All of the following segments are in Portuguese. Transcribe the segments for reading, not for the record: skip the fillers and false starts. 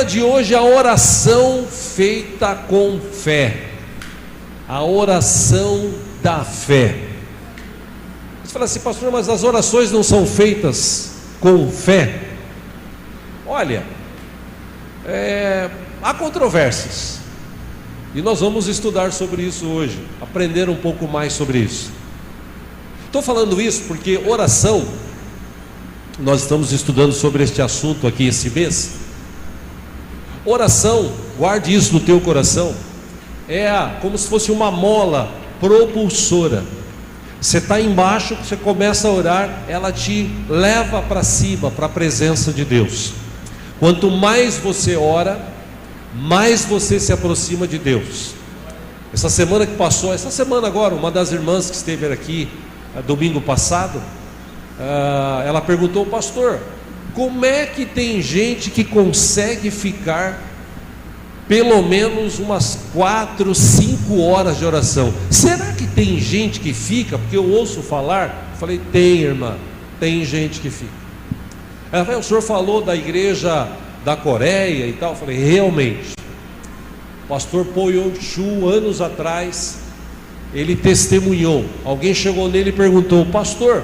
tema de hoje é a oração feita com fé. A oração da fé. Você fala assim, pastor, mas as orações não são feitas com fé? Olha, há controvérsias, e nós vamos estudar sobre isso hoje, aprender um pouco mais sobre isso. Estou falando isso porque oração, nós estamos estudando sobre este assunto aqui esse mês. Oração, guarde isso no teu coração, como se fosse uma mola propulsora. Você está embaixo, você começa a orar, ela te leva para cima, para a presença de Deus. Quanto mais você ora, mais você se aproxima de Deus. Essa semana que passou, essa semana agora, uma das irmãs que esteve aqui domingo passado, ela perguntou, pastor, como é que tem gente que consegue ficar pelo menos umas 4, 5 horas de oração? Será que tem gente que fica? Porque eu ouço falar. Eu falei, tem, irmã, tem gente que fica. Ela falou, o senhor falou da igreja da Coreia e tal. Eu falei, realmente, o pastor Paul Yong-Chu, anos atrás, ele testemunhou. Alguém chegou nele e perguntou, pastor,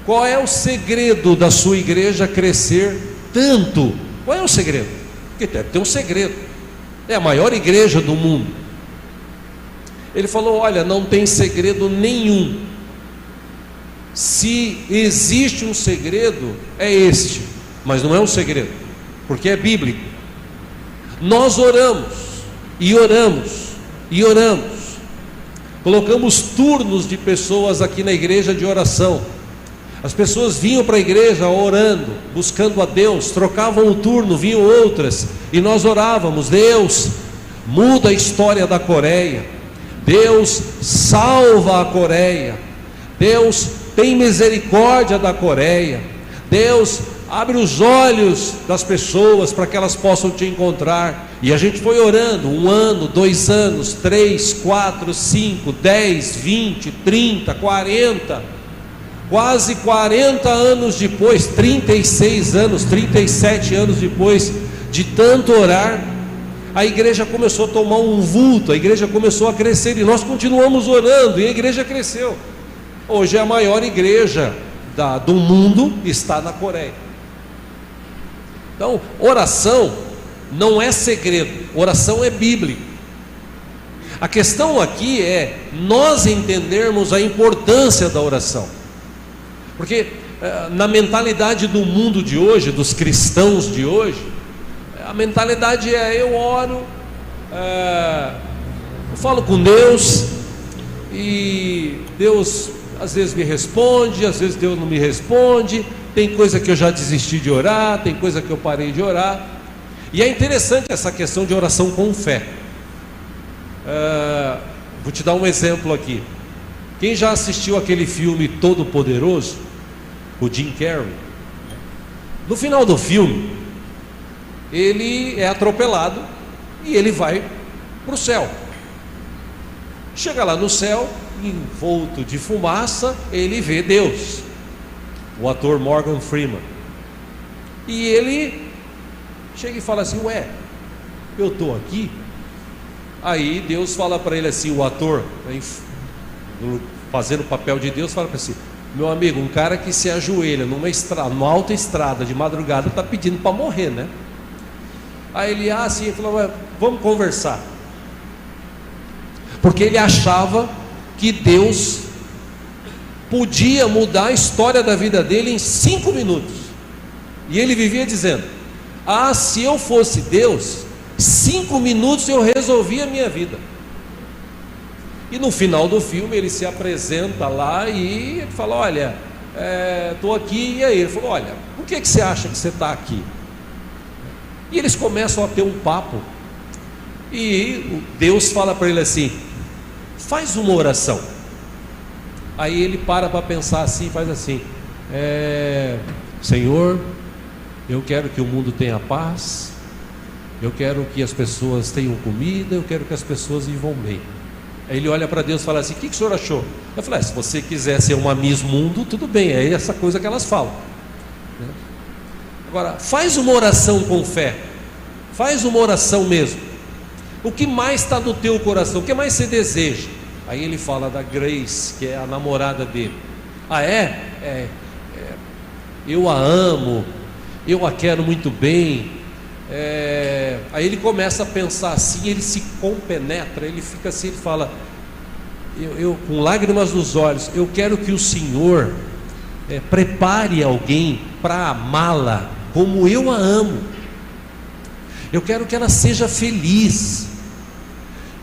qual é o segredo da sua igreja crescer tanto? Qual é o segredo? Porque deve ter um segredo. É a maior igreja do mundo. Ele falou, olha, não tem segredo nenhum. Se existe um segredo, é este, mas não é um segredo, porque é bíblico. Nós oramos, e oramos, e oramos. Colocamos turnos de pessoas aqui na igreja de oração. As pessoas vinham para a igreja orando, buscando a Deus, trocavam o turno, vinham outras, e nós orávamos, Deus, muda a história da Coreia, Deus, salva a Coreia, Deus, tem misericórdia da Coreia, Deus, abre os olhos das pessoas para que elas possam te encontrar. E a gente foi orando, 1 ano, 2 anos, 3, 4, 5, 10, 20, 30, 40... Quase 40 anos depois, 36 anos, 37 anos depois de tanto orar, a igreja começou a tomar um vulto, a igreja começou a crescer, e nós continuamos orando, e a igreja cresceu. Hoje a maior igreja do mundo está na Coreia. Então, oração não é segredo, oração é bíblica. A questão aqui é nós entendermos a importância da oração. Porque na mentalidade do mundo de hoje, dos cristãos de hoje, a mentalidade eu oro, eu falo com Deus, e Deus às vezes me responde, às vezes Deus não me responde, tem coisa que eu já desisti de orar, tem coisa que eu parei de orar. E é interessante essa questão de oração com fé. Vou te dar um exemplo aqui. Quem já assistiu aquele filme Todo Poderoso, o Jim Carrey, no final do filme, ele é atropelado e ele vai para o céu. Chega lá no céu, envolto de fumaça, ele vê Deus, o ator Morgan Freeman, e ele chega e fala assim, ué, eu estou aqui? Aí Deus fala para ele assim, o ator, fazendo o papel de Deus, fala para assim, meu amigo, um cara que se ajoelha numa alta estrada de madrugada está pedindo para morrer, né? Aí ele ele falou, vamos conversar, porque ele achava que Deus podia mudar a história da vida dele em 5 minutos, e ele vivia dizendo, se eu fosse Deus, 5 minutos eu resolvia a minha vida. E no final do filme ele se apresenta lá e ele fala, olha, estou aqui, e aí? Ele falou, olha, por que você acha que você está aqui? E eles começam a ter um papo, e Deus fala para ele assim, faz uma oração. Aí ele para pensar assim, faz assim, Senhor, eu quero que o mundo tenha paz, eu quero que as pessoas tenham comida, eu quero que as pessoas vivam bem. Aí ele olha para Deus e fala assim, o que o senhor achou? Eu falei, se você quiser ser uma Miss Mundo, tudo bem, é essa coisa que elas falam. Agora, faz uma oração com fé. faz uma oração mesmo. O que mais está no teu coração? O que mais você deseja? Aí ele fala da Grace, que é a namorada dele. Ah, eu a amo, eu a quero muito bem. Aí ele começa a pensar assim, ele se compenetra, ele fica assim, ele fala, eu com lágrimas nos olhos, eu quero que o Senhor prepare alguém para amá-la como eu a amo. Eu quero que ela seja feliz.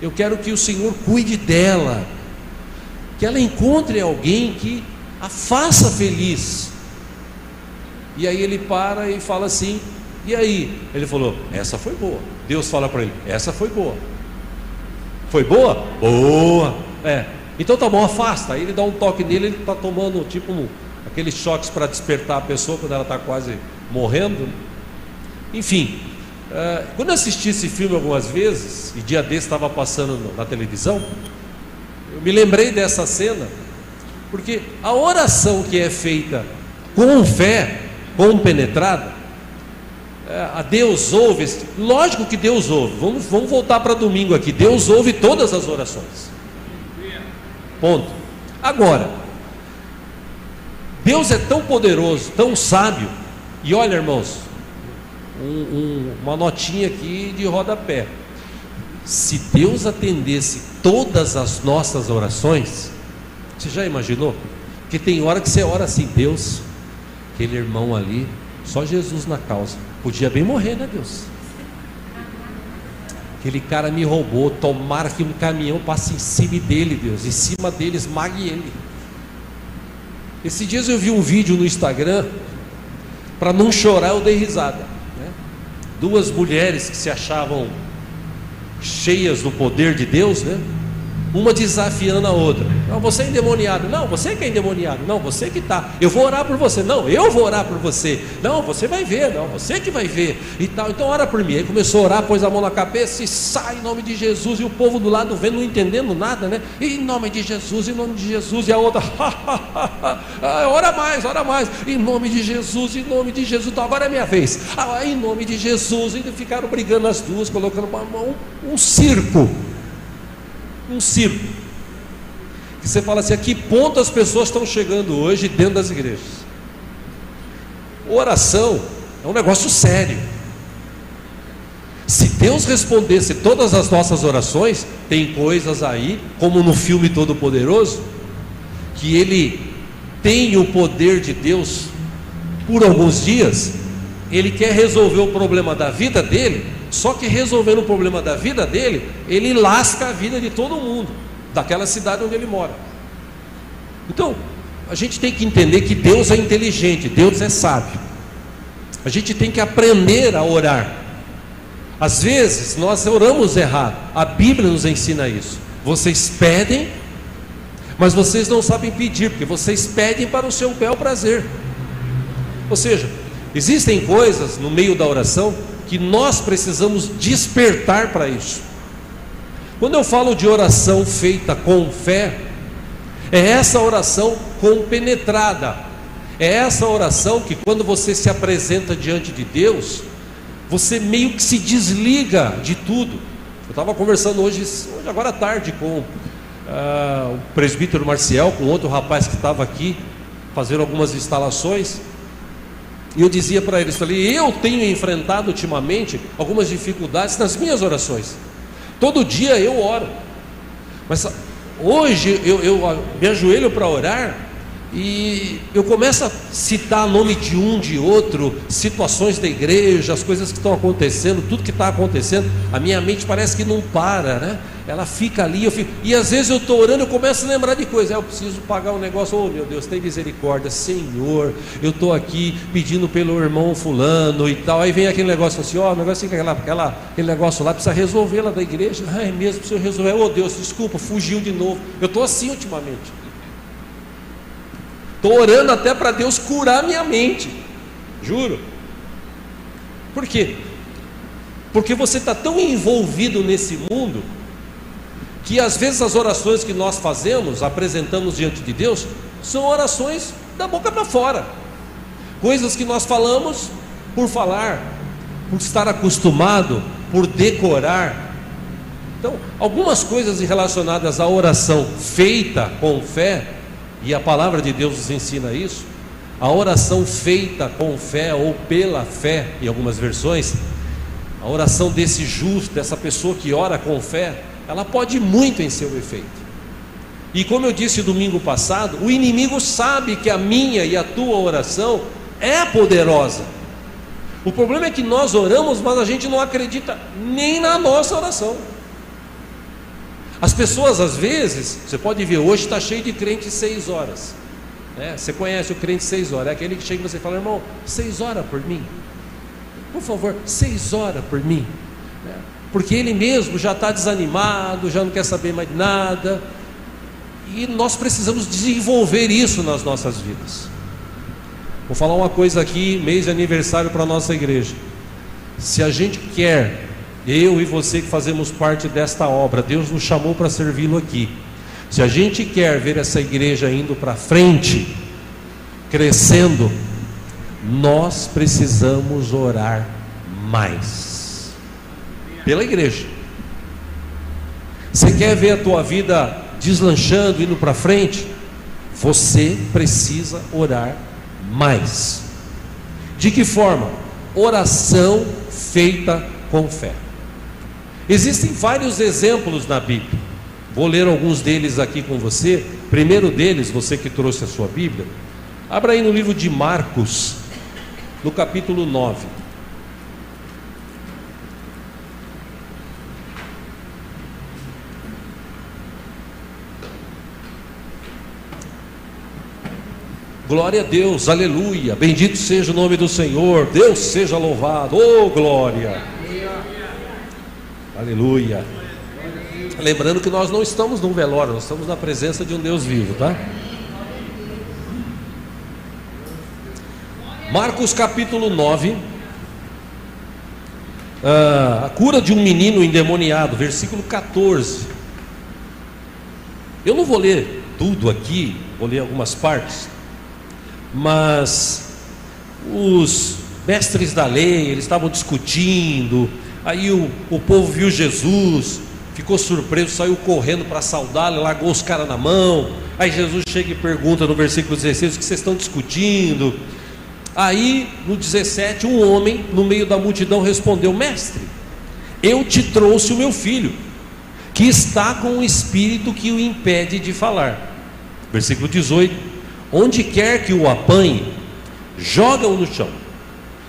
Eu quero que o Senhor cuide dela, que ela encontre alguém que a faça feliz. E aí ele para e fala assim, e aí? Ele falou, essa foi boa. Deus fala para ele, essa foi boa. Foi boa? Boa. Então tá bom, afasta. Aí ele dá um toque nele, ele está tomando tipo aqueles choques para despertar a pessoa quando ela está quase morrendo. Enfim, quando eu assisti esse filme algumas vezes, e dia desse estava passando na televisão, eu me lembrei dessa cena, porque a oração que é feita com fé, compenetrada, a Deus ouve, lógico que Deus ouve, vamos voltar para domingo aqui, Deus ouve todas as orações, ponto. Agora, Deus é tão poderoso, tão sábio, e olha, irmãos, uma notinha aqui de rodapé, se Deus atendesse todas as nossas orações, você já imaginou? Porque tem hora que você ora assim, Deus, aquele irmão ali, só Jesus na causa, podia bem morrer, né, Deus? Aquele cara me roubou, tomara que um caminhão passe em cima dele, Deus, em cima dele, esmague ele. Esses dias eu vi um vídeo no Instagram, para não chorar eu dei risada, né? Duas mulheres que se achavam cheias do poder de Deus, né? Uma desafiando a outra. Não, você é endemoniado. Não, você que é endemoniado. Não, você que está. Eu vou orar por você. Não, eu vou orar por você. Não, você vai ver. Não, você que vai ver. E tal. Então ora por mim. Aí começou a orar, pôs a mão na cabeça e sai em nome de Jesus. E o povo do lado vendo, não entendendo nada, né? Em nome de Jesus, em nome de Jesus. E a outra, ora mais, ora mais. Em nome de Jesus, em nome de Jesus. Então agora é minha vez. Em nome de Jesus. E ficaram brigando as duas, colocando uma mão, um circo. Um circo, que você fala assim, a que ponto as pessoas estão chegando hoje dentro das igrejas? Oração é um negócio sério. Se Deus respondesse todas as nossas orações, tem coisas aí, como no filme Todo Poderoso, que ele tem o poder de Deus por alguns dias, ele quer resolver o problema da vida dele. Só que resolvendo o problema da vida dele, ele lasca a vida de todo mundo, daquela cidade onde ele mora. Então, a gente tem que entender que Deus é inteligente, Deus é sábio. A gente tem que aprender a orar. Às vezes, nós oramos errado, a Bíblia nos ensina isso. Vocês pedem, mas vocês não sabem pedir, porque vocês pedem para o seu bel prazer. Ou seja, existem coisas no meio da oração que nós precisamos despertar para isso. Quando eu falo de oração feita com fé, é essa oração compenetrada, é essa oração que quando você se apresenta diante de Deus, você meio que se desliga de tudo. Eu estava conversando hoje agora à tarde com o presbítero Marcial, com outro rapaz que estava aqui fazendo algumas instalações. E eu dizia para eles, eu tenho enfrentado ultimamente algumas dificuldades nas minhas orações. Todo dia eu oro, mas hoje eu me ajoelho para orar e eu começo a citar nome de um, de outro, situações da igreja, as coisas que estão acontecendo, tudo que está acontecendo. A minha mente parece que não para, né? Ela fica ali, e às vezes eu estou orando, eu começo a lembrar de coisas. Eu preciso pagar um negócio. Oh meu Deus, tem misericórdia, Senhor, eu estou aqui pedindo pelo irmão fulano e tal. Aí vem aquele negócio assim, o negócio assim, aquele negócio lá, precisa resolver lá da igreja. É mesmo, precisa resolver. Oh Deus, desculpa, fugiu de novo. Eu estou assim ultimamente. Estou orando até para Deus curar minha mente, juro. Por quê? Porque você está tão envolvido nesse mundo, que às vezes as orações que nós fazemos, apresentamos diante de Deus, são orações da boca para fora, coisas que nós falamos por falar, por estar acostumado, por decorar. Então, algumas coisas relacionadas à oração feita com fé, e a palavra de Deus nos ensina isso. A oração feita com fé ou pela fé, em algumas versões, a oração desse justo, dessa pessoa que ora com fé, ela pode muito em seu efeito. E como eu disse domingo passado, o inimigo sabe que a minha e a tua oração é poderosa. O problema é que nós oramos, mas a gente não acredita nem na nossa oração. As pessoas às vezes, você pode ver, hoje está cheio de crente 6 horas, né? Você conhece o crente 6 horas, é aquele que chega e você fala: irmão, 6 horas por mim, por favor, 6 horas por mim, né? Porque ele mesmo já está desanimado, já não quer saber mais de nada. E nós precisamos desenvolver isso nas nossas vidas. Vou falar uma coisa aqui, mês de aniversário para a nossa igreja. Se a gente quer, eu e você que fazemos parte desta obra, Deus nos chamou para servi-lo aqui. Se a gente quer ver essa igreja indo para frente, crescendo, nós precisamos orar mais pela igreja. Você quer ver a tua vida deslanchando, indo para frente? Você precisa orar mais. De que forma? Oração feita com fé. Existem vários exemplos na Bíblia. Vou ler alguns deles aqui com você. Primeiro deles, você que trouxe a sua Bíblia, abra aí no livro de Marcos, no capítulo 9. Glória a Deus, aleluia, bendito seja o nome do Senhor, Deus seja louvado, oh glória, aleluia. Lembrando que nós não estamos num velório, nós estamos na presença de um Deus vivo, tá? Marcos capítulo 9, a cura de um menino endemoniado, versículo 14. Eu não vou ler tudo aqui, vou ler algumas partes. Mas os mestres da lei, eles estavam discutindo. Aí o povo viu Jesus, ficou surpreso, saiu correndo para saudá-lo, largou os caras na mão. Aí Jesus chega e pergunta no versículo 16: o que vocês estão discutindo? Aí no 17, um homem no meio da multidão respondeu: mestre, eu te trouxe o meu filho, que está com um espírito que o impede de falar. Versículo 18: onde quer que o apanhe, joga-o no chão.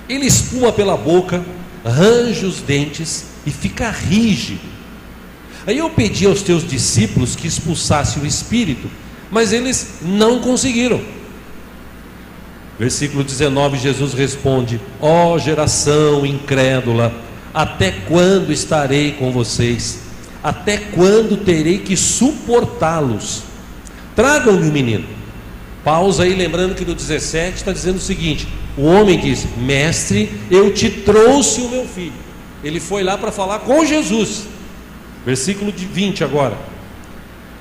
Ele espuma pela boca, range os dentes e fica rígido. Aí eu pedi aos teus discípulos que expulsassem o espírito, mas eles não conseguiram. Versículo 19, Jesus responde: ó geração incrédula, até quando estarei com vocês? Até quando terei que suportá-los? Tragam-me o menino. Pausa aí, lembrando que no 17 está dizendo o seguinte: o homem diz: mestre, eu te trouxe o meu filho. Ele foi lá para falar com Jesus. Versículo 20 agora.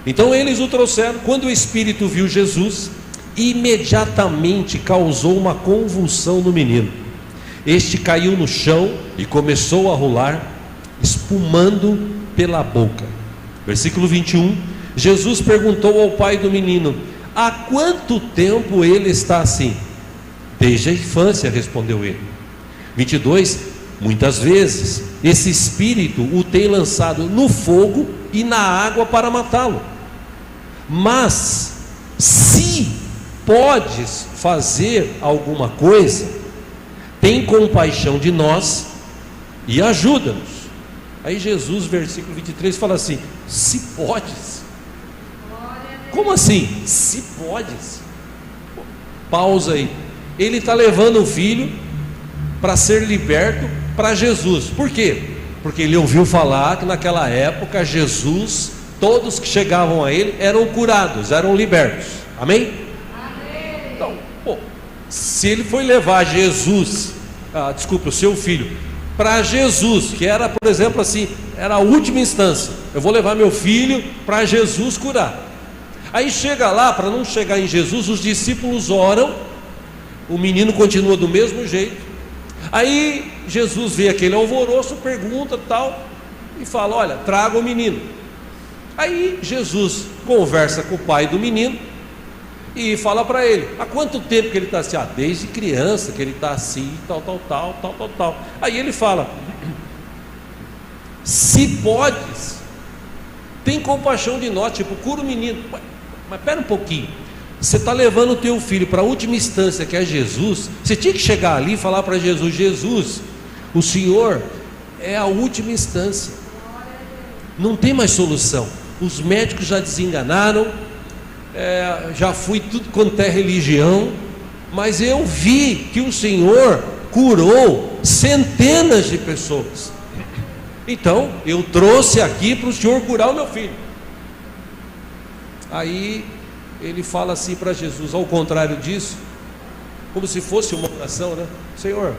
Então eles o trouxeram. Quando o espírito viu Jesus, imediatamente causou uma convulsão no menino. Este caiu no chão e começou a rolar, espumando pela boca. Versículo 21. Jesus perguntou ao pai do menino: há quanto tempo ele está assim? Desde a infância, respondeu ele. 22, muitas vezes esse espírito o tem lançado no fogo e na água para matá-lo. Mas se podes fazer alguma coisa, tem compaixão de nós e ajuda-nos. Aí Jesus, versículo 23, fala assim: se podes. Como assim? Se podes. Pausa aí. Ele está levando o filho para ser liberto para Jesus. Por quê? Porque ele ouviu falar que naquela época Jesus, todos que chegavam a ele eram curados, eram libertos. Amém? Amém. Então, se ele foi levar Jesus, o seu filho, para Jesus, que era, por exemplo, assim, era a última instância. Eu vou levar meu filho para Jesus curar. Aí chega lá, para não chegar em Jesus, os discípulos oram, o menino continua do mesmo jeito, Aí Jesus vê aquele alvoroço, pergunta tal, e fala: olha, traga o menino. Aí Jesus conversa com o pai do menino e fala para ele: há quanto tempo que ele está assim? Desde criança que ele está assim, tal. Aí ele fala: se podes, tem compaixão de nós, tipo, cura o menino. Mas espera um pouquinho, você está levando o teu filho para a última instância, que é Jesus. Você tinha que chegar ali e falar para Jesus: Jesus, o Senhor é a última instância, não tem mais solução. Os médicos já desenganaram, já fui tudo quanto é religião, mas eu vi que o Senhor curou centenas de pessoas, então eu trouxe aqui para o Senhor curar o meu filho. Aí ele fala assim para Jesus, ao contrário disso, como se fosse uma oração, né? Senhor,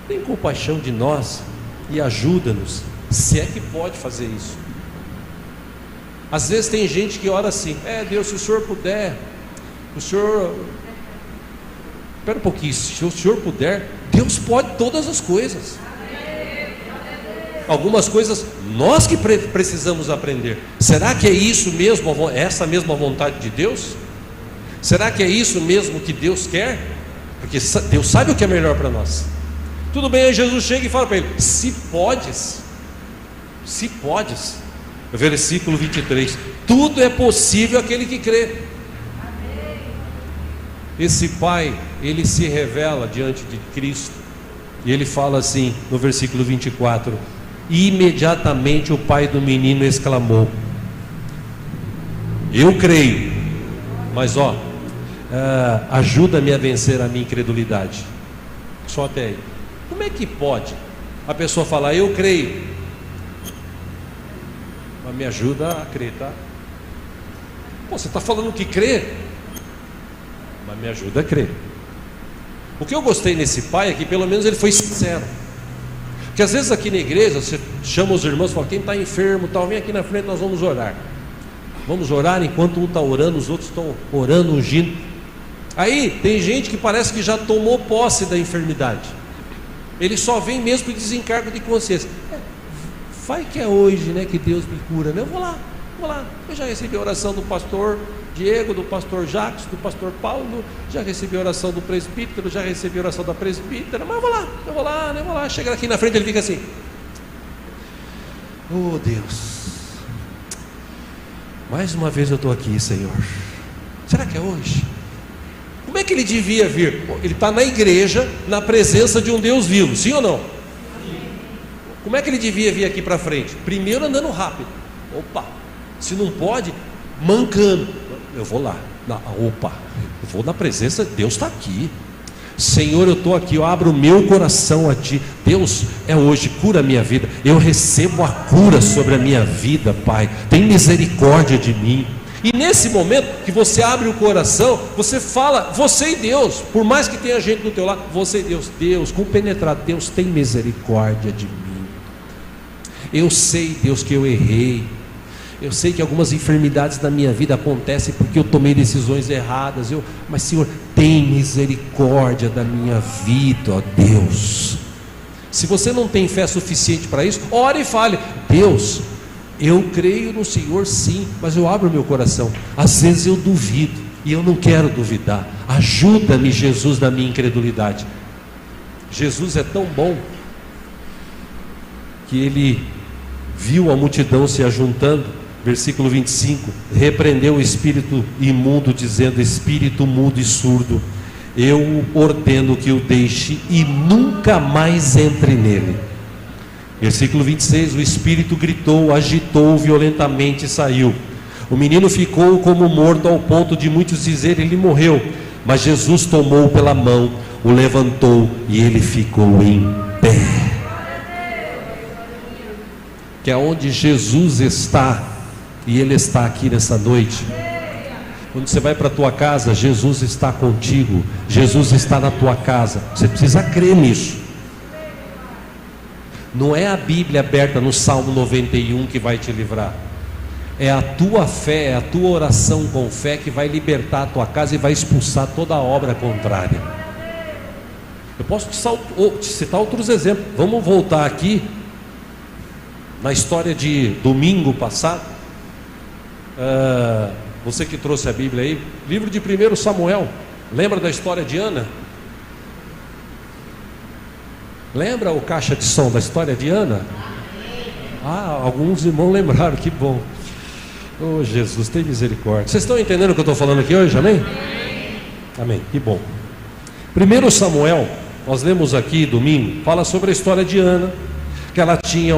tem compaixão de nós e ajuda-nos, se é que pode fazer isso. Às vezes tem gente que ora assim: Deus, se o Senhor puder, o Senhor, espera um pouquinho, se o Senhor puder, Deus pode todas as coisas. Algumas coisas nós que precisamos aprender. Será que é isso mesmo, essa mesma vontade de Deus? Será que é isso mesmo que Deus quer? Porque Deus sabe o que é melhor para nós. Tudo bem, aí Jesus chega e fala para ele: se podes, versículo 23, tudo é possível àquele que crê. Esse pai, ele se revela diante de Cristo, e ele fala assim no versículo 24: imediatamente o pai do menino exclamou: eu creio, mas ajuda-me a vencer a minha incredulidade. Só até aí. Como é que pode a pessoa falar: eu creio, mas me ajuda a crer, tá? Você está falando que crê, mas me ajuda a crer. O que eu gostei nesse pai é que pelo menos ele foi sincero. Porque às vezes aqui na igreja você chama os irmãos e fala: quem está enfermo, tal, vem aqui na frente, nós vamos orar. Vamos orar enquanto um está orando, os outros estão orando, ungindo. Aí tem gente que parece que já tomou posse da enfermidade. Ele só vem mesmo por desencargo de consciência. Vai que é hoje, né, que Deus me cura, né? Eu vou lá. Eu já recebi a oração do pastor Diego, do pastor Jacques, do pastor Paulo, já recebi a oração do presbítero, já recebi a oração da presbítera, mas eu vou lá. Chega aqui na frente, ele fica assim: oh Deus, mais uma vez eu estou aqui, Senhor. Será que é hoje? Como é que ele devia vir? Ele está na igreja, na presença de um Deus vivo, sim ou não? Como é que ele devia vir aqui para frente? Primeiro andando rápido. Opa, se não pode, mancando. Eu vou lá. Eu vou na presença, Deus está aqui. Senhor, eu estou aqui, eu abro o meu coração a Ti. Deus, é hoje, cura a minha vida. Eu recebo a cura sobre a minha vida, Pai. Tem misericórdia de mim. E nesse momento que você abre o coração, você fala, você e Deus, por mais que tenha gente do teu lado, você e Deus, Deus, compenetrado, Deus tem misericórdia de mim. Eu sei, Deus, que eu errei. Eu sei que algumas enfermidades da minha vida acontecem porque eu tomei decisões erradas. Mas Senhor, tem misericórdia da minha vida, ó Deus. Se você não tem fé suficiente para isso, ore e fale: Deus, eu creio no Senhor sim, mas eu abro meu coração. Às vezes eu duvido e eu não quero duvidar. Ajuda-me, Jesus, na minha incredulidade. Jesus é tão bom que ele viu a multidão se ajuntando. Versículo 25: repreendeu o espírito imundo, dizendo: espírito mudo e surdo, eu ordeno que o deixe e nunca mais entre nele. Versículo 26: o espírito gritou, agitou violentamente e saiu. O menino ficou como morto, ao ponto de muitos dizerem: ele morreu. Mas Jesus tomou pela mão, o levantou e ele ficou em pé. Que é onde Jesus está, e Ele está aqui nessa noite. Quando você vai para a tua casa, Jesus está contigo. Jesus está na tua casa. Você precisa crer nisso. Não é a Bíblia aberta no Salmo 91 que vai te livrar. É a tua fé, é a tua oração com fé que vai libertar a tua casa e vai expulsar toda a obra contrária. Eu posso te citar outros exemplos. Vamos voltar aqui na história de domingo passado. Você que trouxe a Bíblia aí, livro de 1 Samuel. Lembra da história de Ana? Lembra o caixa de som da história de Ana? Alguns irmãos lembraram, que bom. Oh, Jesus, tem misericórdia. Vocês estão entendendo o que eu estou falando aqui hoje, amém? Amém, que bom. 1 Samuel, nós lemos aqui domingo, fala sobre a história de Ana, que ela tinha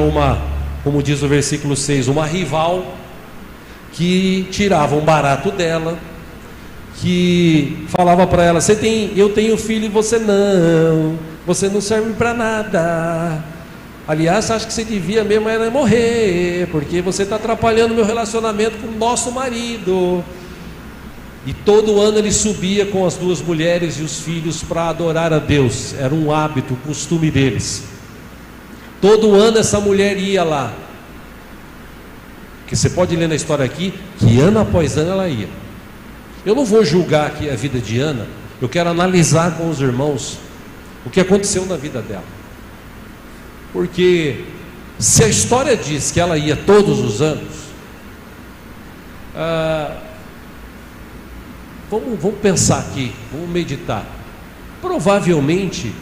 como diz o versículo 6, uma rival que tirava um barato dela, que falava para ela: eu tenho filho e você não serve para nada. Aliás, acho que você devia mesmo era morrer, porque você está atrapalhando meu relacionamento com o nosso marido. E todo ano ele subia com as duas mulheres e os filhos para adorar a Deus. Era um hábito, costume deles. Todo ano essa mulher ia lá. Que você pode ler na história aqui, que ano após ano ela ia. Eu não vou julgar aqui a vida de Ana, eu quero analisar com os irmãos o que aconteceu na vida dela. Porque se a história diz que ela ia todos os anos, vamos pensar aqui, vamos meditar. Provavelmente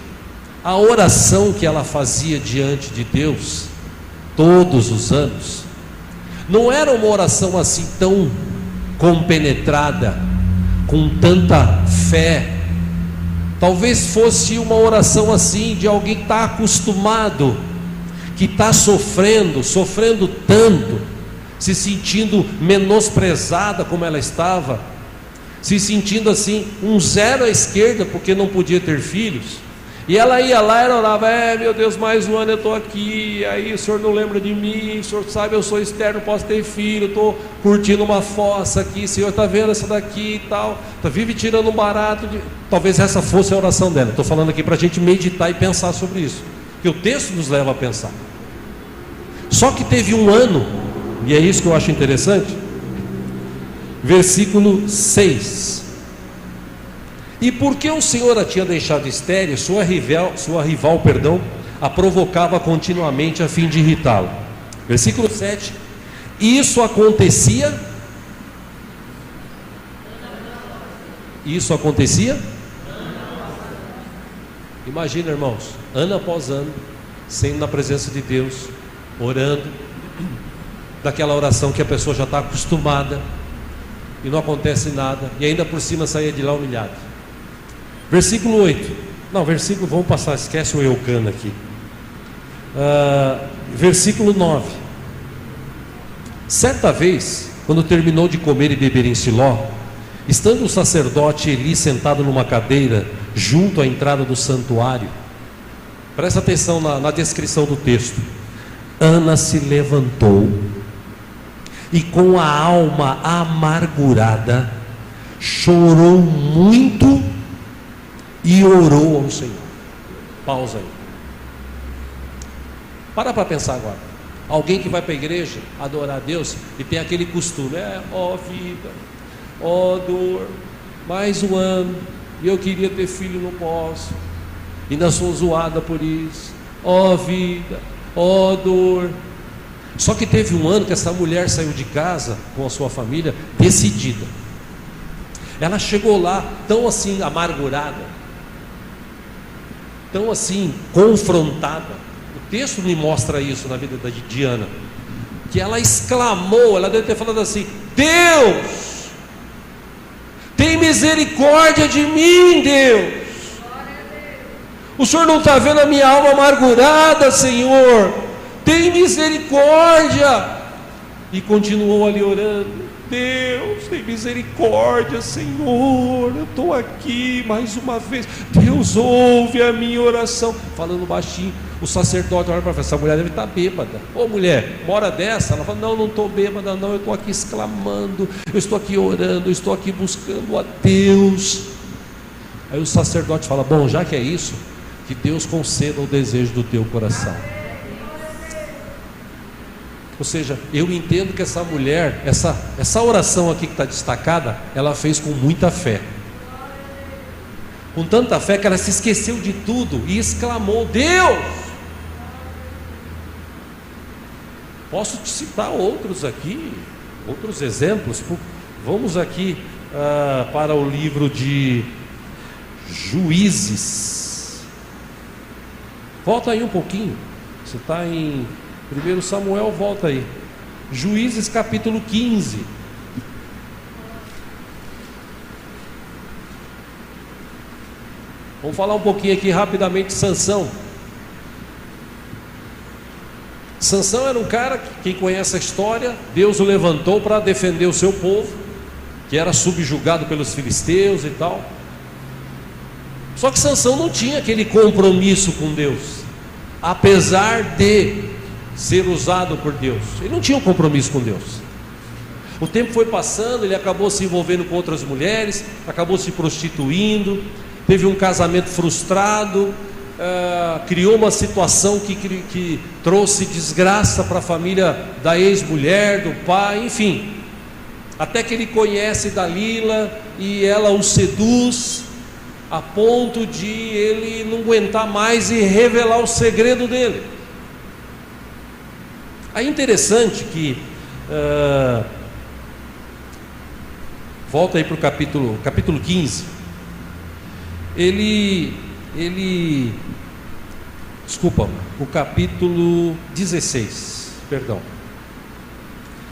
a oração que ela fazia diante de Deus todos os anos não era uma oração assim tão compenetrada, com tanta fé. Talvez fosse uma oração assim de alguém que está acostumado, que está sofrendo tanto, se sentindo menosprezada como ela estava, se sentindo assim, um zero à esquerda porque não podia ter filhos. E ela ia lá e orava: meu Deus, mais um ano eu estou aqui, aí o Senhor não lembra de mim, o Senhor sabe, eu sou externo, posso ter filho, estou curtindo uma fossa aqui, o Senhor está vendo essa daqui e tal, vive tirando um barato Talvez essa fosse a oração dela. Estou falando aqui para a gente meditar e pensar sobre isso, porque o texto nos leva a pensar. Só que teve um ano, e é isso que eu acho interessante, versículo 6. E porque o Senhor a tinha deixado estéril, sua rival, a provocava continuamente a fim de irritá-la. Versículo 7. Isso acontecia. Imagina, irmãos, ano após ano, sendo na presença de Deus, orando, daquela oração que a pessoa já está acostumada, e não acontece nada, e ainda por cima saía de lá humilhado. Versículo 8. Não, vamos passar, esquece o Eucana aqui. Versículo 9. Certa vez, quando terminou de comer e beber em Siló, estando o sacerdote Eli sentado numa cadeira junto à entrada do santuário, presta atenção na descrição do texto. Ana se levantou e com a alma amargurada chorou muito e orou ao Senhor. Pausa aí. Para pensar agora. Alguém que vai para a igreja adorar a Deus e tem aquele costume: vida, dor, mais um ano, e eu queria ter filho, não posso, ainda sou zoada por isso, vida, dor. Só que teve um ano que essa mulher saiu de casa com a sua família decidida. Ela chegou lá tão assim amargurada, tão assim confrontada. O texto me mostra isso na vida de Ana, que ela exclamou, ela deve ter falado assim: Deus, tem misericórdia de mim, Deus. O Senhor não está vendo a minha alma amargurada, Senhor? Tem misericórdia. E continuou ali orando: Deus, tem misericórdia, Senhor, eu estou aqui mais uma vez, Deus ouve a minha oração. Falando baixinho, o sacerdote olha para ela: essa mulher deve estar bêbada. Ô mulher, uma hora dessa? Ela fala: não estou bêbada não, eu estou aqui exclamando, eu estou aqui orando, eu estou aqui buscando a Deus. Aí o sacerdote fala: bom, já que é isso, que Deus conceda o desejo do teu coração. Ou seja, eu entendo que essa mulher, essa oração aqui que está destacada, ela fez com muita fé. com tanta fé que ela se esqueceu de tudo e exclamou: Deus! Posso te citar outros aqui, outros exemplos. Vamos aqui para o livro de Juízes. Volta aí um pouquinho. Você está em 1 Samuel, volta aí. Juízes capítulo 15. Vamos falar um pouquinho aqui rapidamente de Sansão. Sansão era um cara que, quem conhece a história, Deus o levantou para defender o seu povo, que era subjugado pelos filisteus e tal. Só que Sansão não tinha aquele compromisso com Deus, apesar de ser usado por Deus. Ele não tinha um compromisso com Deus. O tempo foi passando, ele acabou se envolvendo com outras mulheres, acabou se prostituindo, teve um casamento frustrado, criou uma situação que trouxe desgraça para a família da ex-mulher, do pai, enfim. Até que ele conhece Dalila e ela o seduz, a ponto de ele não aguentar mais e revelar o segredo dele. É interessante que volta aí para o capítulo 15. Desculpa, o capítulo 16, perdão.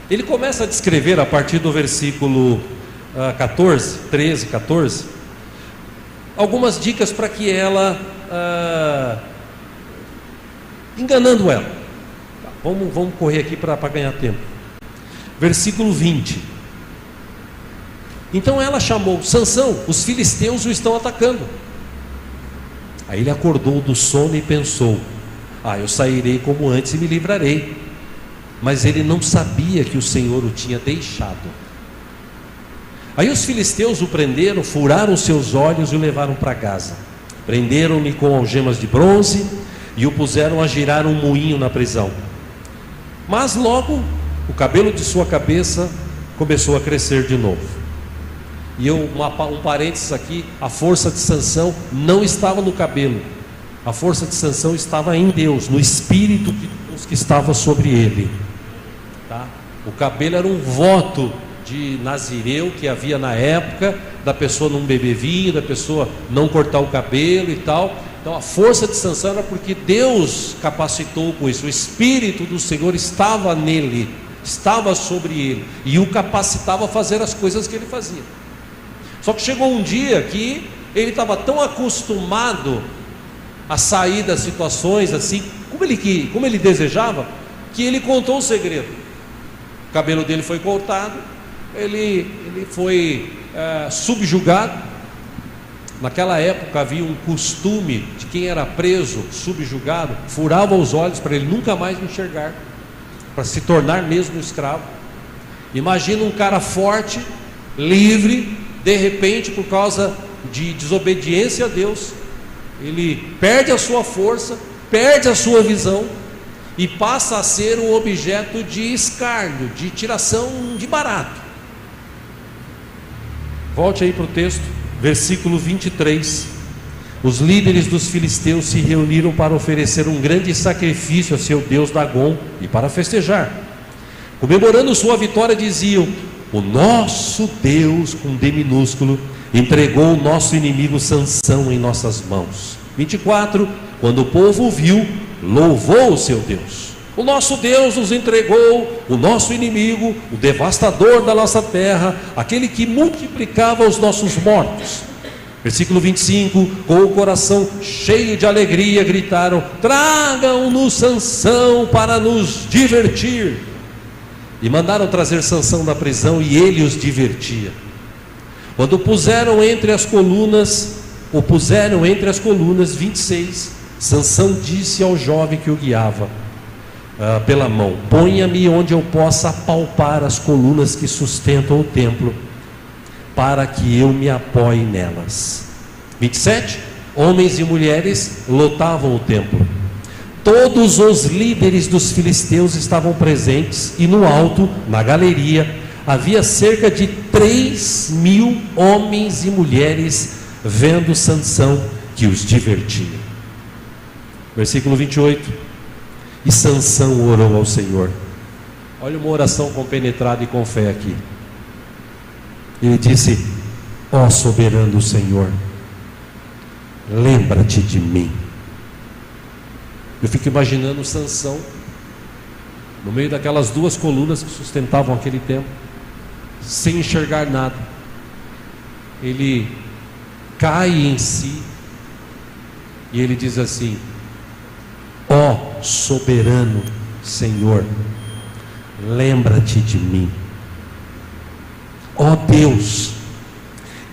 Ele começa a descrever a partir do versículo 13, 14, algumas dicas para que ela, enganando ela. Vamos correr aqui para ganhar tempo. Versículo 20. Então ela chamou: Sansão, os filisteus o estão atacando. Aí ele acordou do sono e pensou: eu sairei como antes e me livrarei. Mas ele não sabia que o Senhor o tinha deixado. Aí os filisteus o prenderam, furaram seus olhos e o levaram para Gaza. Prenderam-no com algemas de bronze e o puseram a girar um moinho na prisão. Mas logo o cabelo de sua cabeça começou a crescer de novo. E um parênteses aqui: a força de Sansão não estava no cabelo, a força de Sansão estava em Deus, no Espírito de Deus que estava sobre ele, tá? O cabelo era um voto de nazireu que havia na época, da pessoa não beber vinho, da pessoa não cortar o cabelo e tal. Então a força de Sansão era porque Deus capacitou com isso, o Espírito do Senhor estava nele, estava sobre ele, e o capacitava a fazer as coisas que ele fazia. Só que chegou um dia que ele estava tão acostumado a sair das situações assim, como ele desejava, que ele contou o segredo. O cabelo dele foi cortado, ele foi subjugado. Naquela época havia um costume de quem era preso, subjugado, furava os olhos para ele nunca mais enxergar, para se tornar mesmo escravo. Imagina um cara forte, livre, de repente, por causa de desobediência a Deus, ele perde a sua força, perde a sua visão e passa a ser um objeto de escárnio, de tiração de barato. Volte aí para o texto, versículo 23. Os líderes dos filisteus se reuniram para oferecer um grande sacrifício a seu deus Dagom e para festejar. Comemorando sua vitória, diziam: o nosso Deus, com D minúsculo, entregou o nosso inimigo Sansão em nossas mãos. 24. Quando o povo o viu, louvou o seu Deus. O nosso Deus nos entregou o nosso inimigo, o devastador da nossa terra, aquele que multiplicava os nossos mortos. Versículo 25. Com o coração cheio de alegria gritaram: tragam-nos Sansão para nos divertir. E mandaram trazer Sansão da prisão, e ele os divertia. Quando o puseram entre as colunas, 26, Sansão disse ao jovem que o guiava pela mão: ponha-me onde eu possa apalpar as colunas que sustentam o templo, para que eu me apoie nelas. 27. Homens e mulheres lotavam o templo. Todos os líderes dos filisteus estavam presentes, e no alto, na galeria, havia cerca de 3.000 homens e mulheres vendo Sansão que os divertia. Versículo 28. E Sansão orou ao Senhor. Olha uma oração compenetrada e com fé aqui. Ele disse: ó soberano Senhor, lembra-te de mim. Eu fico imaginando Sansão no meio daquelas duas colunas que sustentavam aquele templo, sem enxergar nada. Ele cai em si e ele diz assim: ó soberano Senhor, lembra-te de mim. Ó Deus,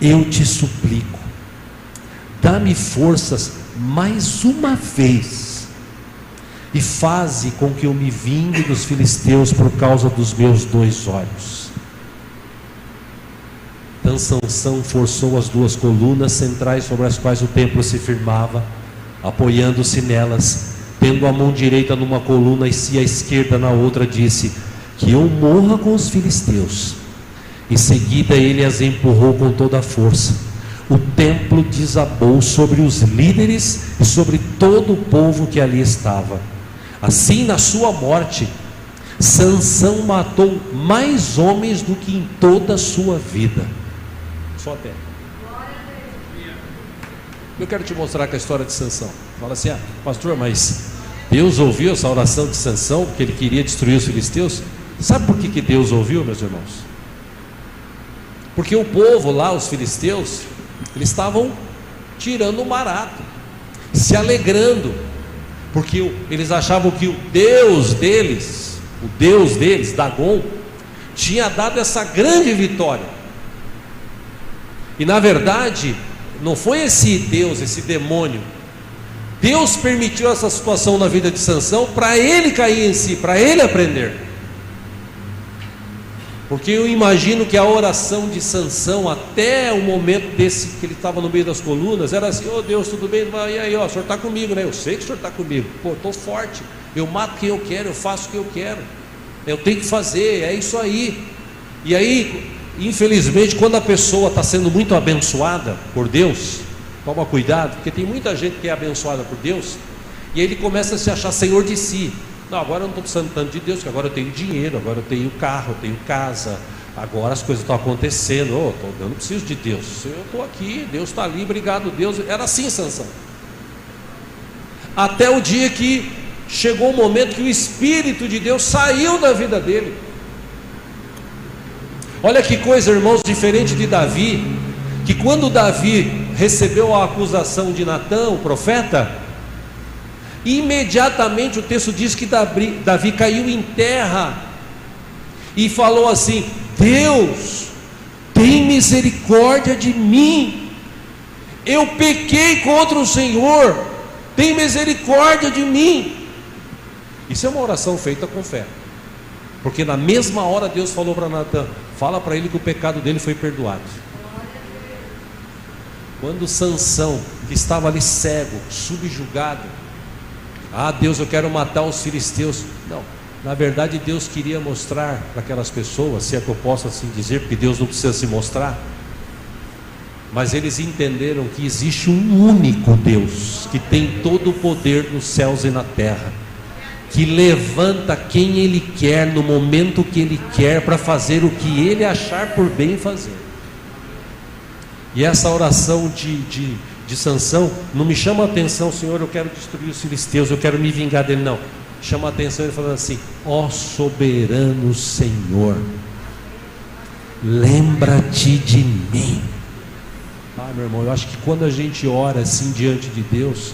eu te suplico, dá-me forças mais uma vez e faze com que eu me vingue dos filisteus por causa dos meus 2 olhos. Então Sansão forçou as 2 colunas centrais sobre as quais o templo se firmava, apoiando-se nelas, tendo a mão direita numa coluna e a esquerda na outra, disse: que eu morra com os filisteus. Em seguida ele as empurrou com toda a força. O templo desabou sobre os líderes e sobre todo o povo que ali estava. Assim, na sua morte, Sansão matou mais homens do que em toda a sua vida. Só até. Eu quero te mostrar com a história de Sansão. Fala assim: pastor, mas Deus ouviu essa oração de Sansão porque ele queria destruir os filisteus? Sabe por que Deus ouviu, meus irmãos? Porque o povo lá, os filisteus, eles estavam tirando o barato, se alegrando, porque eles achavam que o Deus deles, Dagon, tinha dado essa grande vitória. E na verdade, não foi esse Deus, esse demônio. Deus permitiu essa situação na vida de Sansão para ele cair em si, para ele aprender. Porque eu imagino que a oração de Sansão, até o momento desse que ele estava no meio das colunas, era assim: ô Deus, tudo bem? E aí, o senhor está comigo, né? Eu sei que o senhor está comigo. Pô, estou forte, eu mato quem eu quero, eu faço o que eu quero, eu tenho que fazer, é isso aí. E aí, infelizmente, quando a pessoa está sendo muito abençoada por Deus, toma cuidado, porque tem muita gente que é abençoada por Deus, e aí ele começa a se achar senhor de si. Não, agora eu não estou precisando tanto de Deus, porque agora eu tenho dinheiro, agora eu tenho carro, eu tenho casa, agora as coisas estão acontecendo. Eu não preciso de Deus, eu estou aqui, Deus está ali, obrigado Deus. Era assim Sansão, até o dia que chegou o momento que o Espírito de Deus saiu da vida dele. Olha que coisa, irmãos, diferente de Davi, que quando Davi recebeu a acusação de Natã, o profeta, imediatamente o texto diz que Davi caiu em terra e falou assim: Deus, tem misericórdia de mim, eu pequei contra o Senhor, tem misericórdia de mim. Isso é uma oração feita com fé, porque na mesma hora Deus falou para Natã: fala para ele que o pecado dele foi perdoado. Quando Sansão, que estava ali cego, subjugado, Deus, eu quero matar os filisteus. Não, na verdade Deus queria mostrar para aquelas pessoas, se é que eu posso assim dizer, porque Deus não precisa se mostrar, mas eles entenderam que existe um único Deus, que tem todo o poder nos céus e na terra, que levanta quem Ele quer, no momento que Ele quer, para fazer o que Ele achar por bem fazer. E essa oração de Sansão não me chama a atenção: Senhor, eu quero destruir os filisteus, eu quero me vingar dele. Não, chama a atenção ele falando assim: ó soberano Senhor, lembra-te de mim. Meu irmão, eu acho que quando a gente ora assim diante de Deus,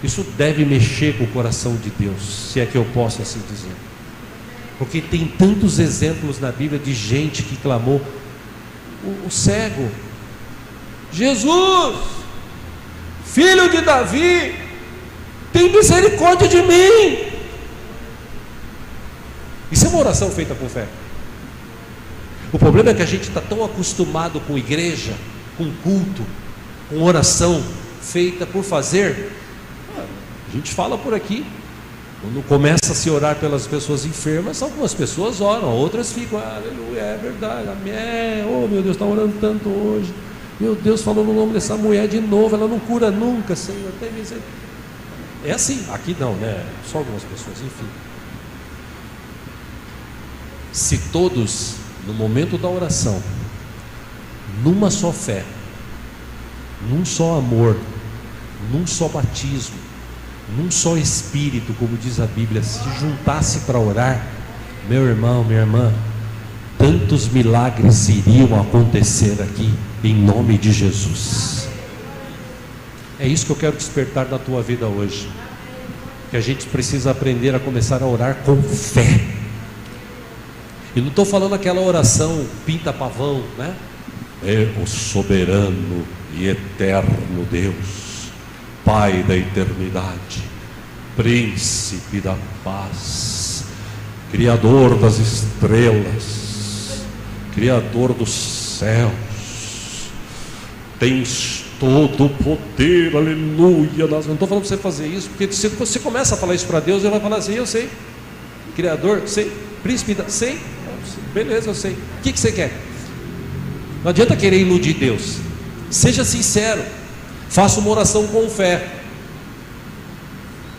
isso deve mexer com o coração de Deus, se é que eu posso assim dizer, porque tem tantos exemplos na Bíblia de gente que clamou. O cego: Jesus, filho de Davi, tem misericórdia de mim. Isso é uma oração feita com fé. O problema é que a gente está tão acostumado com igreja, com culto, com oração feita por fazer. A gente fala por aqui, quando começa a se orar pelas pessoas enfermas, algumas pessoas oram, outras ficam: aleluia, é verdade, amém, oh meu Deus, está orando tanto hoje. Meu Deus, falou no nome dessa mulher de novo, ela não cura nunca, Senhor. É assim, aqui não, né? Só algumas pessoas, enfim. Se todos, no momento da oração, numa só fé, num só amor, num só batismo, num só espírito, como diz a Bíblia, se juntasse para orar, meu irmão, minha irmã, tantos milagres iriam acontecer aqui, em nome de Jesus. É isso que eu quero despertar na tua vida hoje, que a gente precisa aprender a começar a orar com fé. E não estou falando aquela oração pinta-pavão, né? É o soberano e eterno Deus, Pai da eternidade, Príncipe da paz, Criador das estrelas, Criador dos céus, tens todo o poder, aleluia. Não estou falando para você fazer isso, porque se você começa a falar isso para Deus, Ele vai falar assim: eu sei, Criador, sei, Príncipe da, sei, beleza, eu sei. O que você quer? Não adianta querer iludir Deus. Seja sincero, faça uma oração com fé.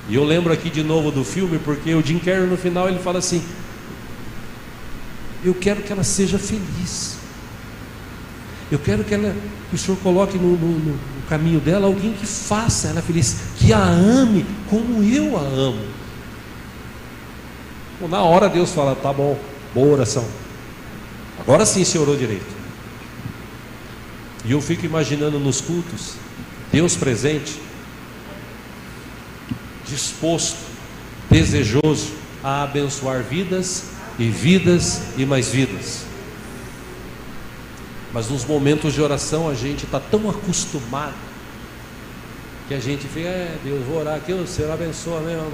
E eu lembro aqui de novo do filme, porque o Jim Carrey no final ele fala assim: eu quero que ela seja feliz, eu quero que o Senhor coloque no caminho dela alguém que faça ela feliz, que a ame como eu a amo. Bom, na hora Deus fala: tá bom, boa oração, agora sim você orou direito. E eu fico imaginando nos cultos, Deus presente, disposto, desejoso a abençoar vidas e mais vidas. Mas nos momentos de oração a gente está tão acostumado que a gente fica: Deus, vou orar aqui, o Senhor abençoa mesmo,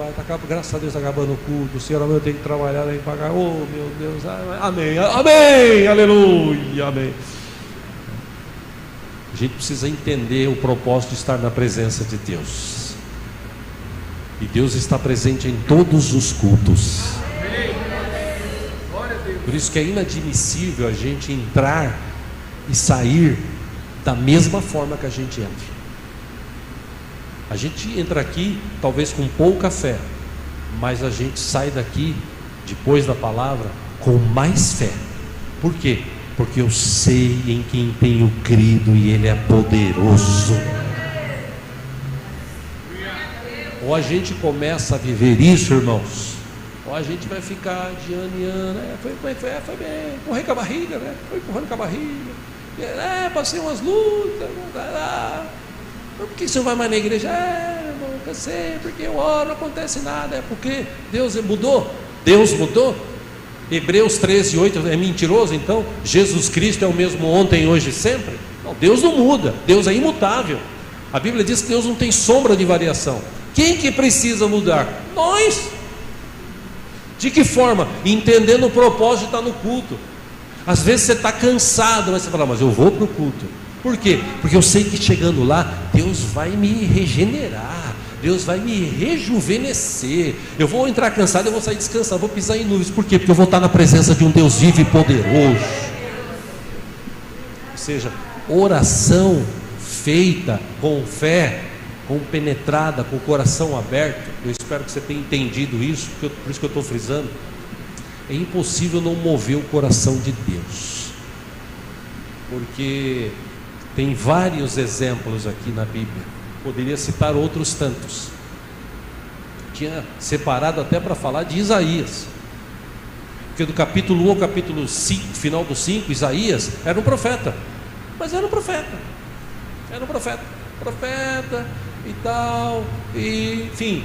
graças a Deus está acabando o culto, o Senhor, eu tenho que trabalhar, tem que pagar, oh meu Deus, amém, amém, aleluia, amém. A gente precisa entender o propósito de estar na presença de Deus. E Deus está presente em todos os cultos. Por isso que é inadmissível a gente entrar e sair da mesma forma que a gente entra. A gente entra aqui talvez com pouca fé, mas a gente sai daqui depois da palavra com mais fé. Por quê? Porque eu sei em quem tenho crido e Ele é poderoso. Ou a gente começa a viver isso, irmãos, ou a gente vai ficar de ano em ano. Foi bem, correr com a barriga, né? Foi correndo com a barriga. Passei umas lutas. Por que você não vai mais na igreja? Irmão, cansei, porque eu oro, não acontece nada. É porque Deus mudou? Deus mudou? Hebreus 13:8 é mentiroso então? Jesus Cristo é o mesmo ontem, hoje e sempre? Não, Deus não muda, Deus é imutável. A Bíblia diz que Deus não tem sombra de variação. Quem que precisa mudar? Nós. De que forma? Entendendo o propósito de estar no culto. Às vezes você está cansado, mas você fala: mas eu vou para o culto. Por quê? Porque eu sei que chegando lá, Deus vai me regenerar, Deus vai me rejuvenescer. Eu vou entrar cansado, eu vou sair descansado, vou pisar em nuvens. Por quê? Porque eu vou estar na presença de um Deus vivo e poderoso. Ou seja, oração feita com fé, compenetrada, com o coração aberto. Eu espero que você tenha entendido isso, por isso que eu estou frisando. É impossível não mover o coração de Deus, porque tem vários exemplos aqui na Bíblia. Poderia citar outros tantos. Tinha separado até para falar de Isaías, porque do capítulo 1 ao capítulo 5, final do 5, Isaías era um profeta. Mas era um profeta e tal, e, enfim,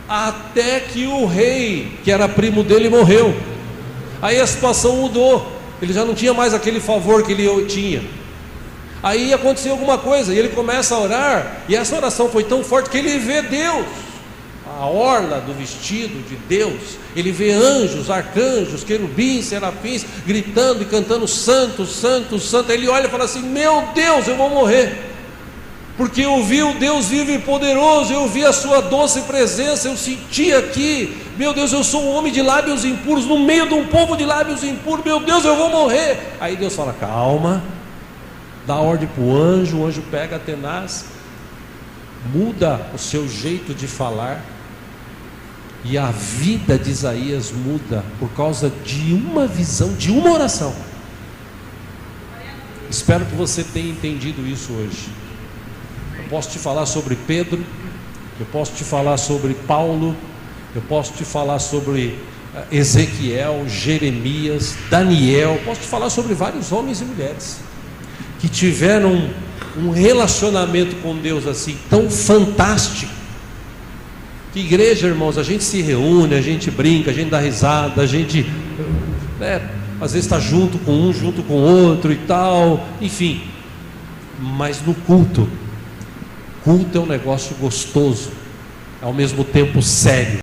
até que o rei, que era primo dele, morreu. Aí a situação mudou, ele já não tinha mais aquele favor que ele tinha. Aí aconteceu alguma coisa, e ele começa a orar, e essa oração foi tão forte que ele vê Deus, a orla do vestido de Deus, ele vê anjos, arcanjos, querubins, serafins, gritando e cantando: santo, santo, santo. Ele olha e fala assim: meu Deus, eu vou morrer, porque eu vi o Deus vivo e poderoso, eu vi a sua doce presença, eu senti aqui, meu Deus, eu sou um homem de lábios impuros, no meio de um povo de lábios impuros, meu Deus, eu vou morrer. Aí Deus fala: calma, dá ordem para o anjo pega Atenas, muda o seu jeito de falar, e a vida de Isaías muda por causa de uma visão, de uma oração. Espero que você tenha entendido isso hoje. Eu posso te falar sobre Pedro, eu posso te falar sobre Paulo, eu posso te falar sobre Ezequiel, Jeremias, Daniel, posso te falar sobre vários homens e mulheres que tiveram um relacionamento com Deus assim tão fantástico. Que igreja, irmãos, a gente se reúne, a gente brinca, a gente dá risada, a gente às vezes está junto com um, junto com outro e tal, enfim. Mas no culto é um negócio gostoso, ao mesmo tempo sério.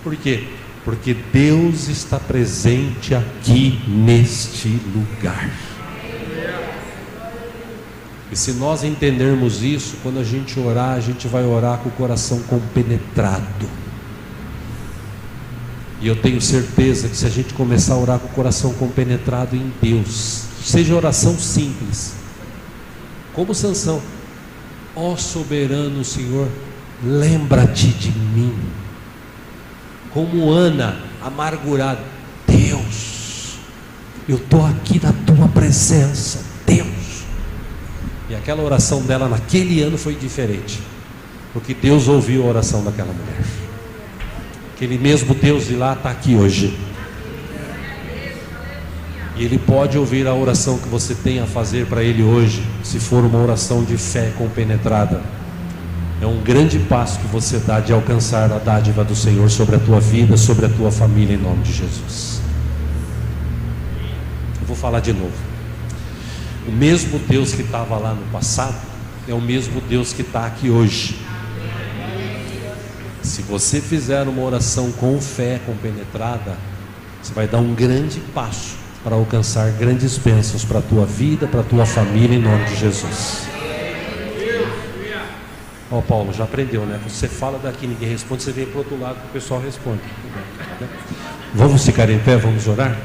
Por quê? Porque Deus está presente aqui neste lugar. E se nós entendermos isso, quando a gente orar, a gente vai orar com o coração compenetrado. E eu tenho certeza que se a gente começar a orar com o coração compenetrado em Deus, seja oração simples, como Sansão: ó soberano Senhor, lembra-te de mim. Como Ana, amargurada: Deus, eu estou aqui na tua presença, Deus. E aquela oração dela naquele ano foi diferente, porque Deus ouviu a oração daquela mulher. Aquele mesmo Deus de lá está aqui hoje, e Ele pode ouvir a oração que você tem a fazer para Ele hoje, se for uma oração de fé compenetrada. É um grande passo que você dá de alcançar a dádiva do Senhor sobre a tua vida, sobre a tua família, em nome de Jesus. Eu vou falar de novo. O mesmo Deus que estava lá no passado é o mesmo Deus que está aqui hoje. Se você fizer uma oração com fé compenetrada, você vai dar um grande passo para alcançar grandes bênçãos para a tua vida, para a tua família, em nome de Jesus. Ó, Paulo, já aprendeu, né? Você fala daqui, ninguém responde, você vem para o outro lado que o pessoal responde. Vamos ficar em pé, vamos orar?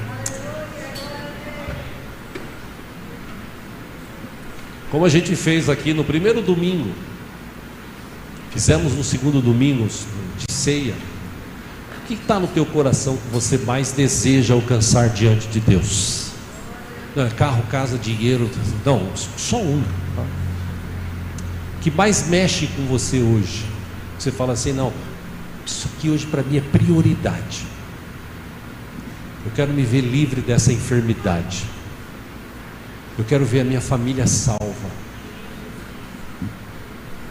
Como a gente fez aqui no primeiro domingo, fizemos no segundo domingo de ceia. O que está no teu coração que você mais deseja alcançar diante de Deus? Não é carro, casa, dinheiro, não, só um. Tá? O que mais mexe com você hoje? Você fala assim: não, isso aqui hoje para mim é prioridade. Eu quero me ver livre dessa enfermidade. Eu quero ver a minha família salva.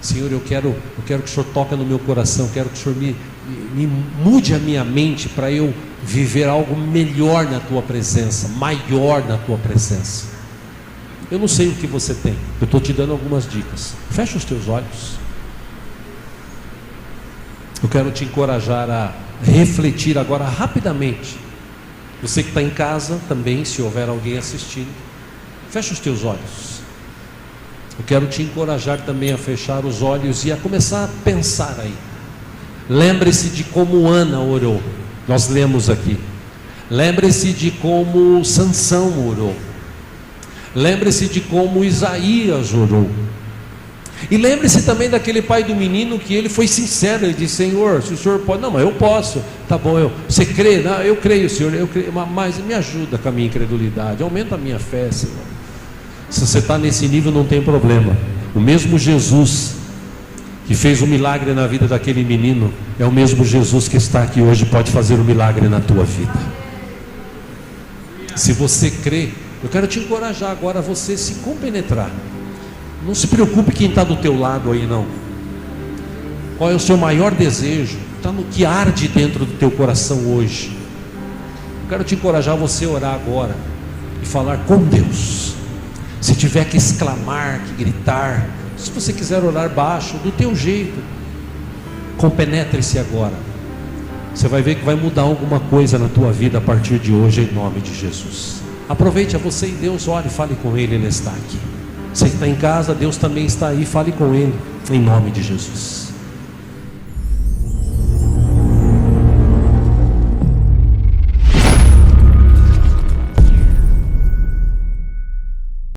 Senhor, eu quero que o Senhor toque no meu coração. Quero que o Senhor me mude a minha mente para eu viver algo melhor na tua presença, maior na tua presença. Eu não sei o que você tem, eu estou te dando algumas dicas. Fecha os teus olhos. Eu quero te encorajar a refletir agora rapidamente. Você que está em casa também, se houver alguém assistindo, fecha os teus olhos. Eu quero te encorajar também a fechar os olhos e a começar a pensar aí. Lembre-se de como Ana orou. Nós lemos aqui. Lembre-se de como Sansão orou. Lembre-se de como Isaías orou. E lembre-se também daquele pai do menino que ele foi sincero. Ele disse: Senhor, se o Senhor pode, não, mas eu posso. Tá bom, você crê? Não, eu creio, Senhor, eu creio, mas me ajuda com a minha incredulidade, aumenta a minha fé, Senhor. Se você está nesse nível, não tem problema. O mesmo Jesus que fez um milagre na vida daquele menino é o mesmo Jesus que está aqui hoje, pode fazer um milagre na tua vida. Se você crê, eu quero te encorajar agora a você se compenetrar. Não se preocupe quem está do teu lado aí, não. Qual é o seu maior desejo? Está no que arde dentro do teu coração hoje. Eu quero te encorajar a você orar agora e falar com Deus. Se tiver que exclamar, que gritar, se você quiser orar baixo, do teu jeito, compenetre-se agora. Você vai ver que vai mudar alguma coisa na tua vida a partir de hoje, em nome de Jesus. Aproveite a você e Deus, ore, fale com Ele, Ele está aqui. Você que está em casa, Deus também está aí, fale com Ele, em nome de Jesus.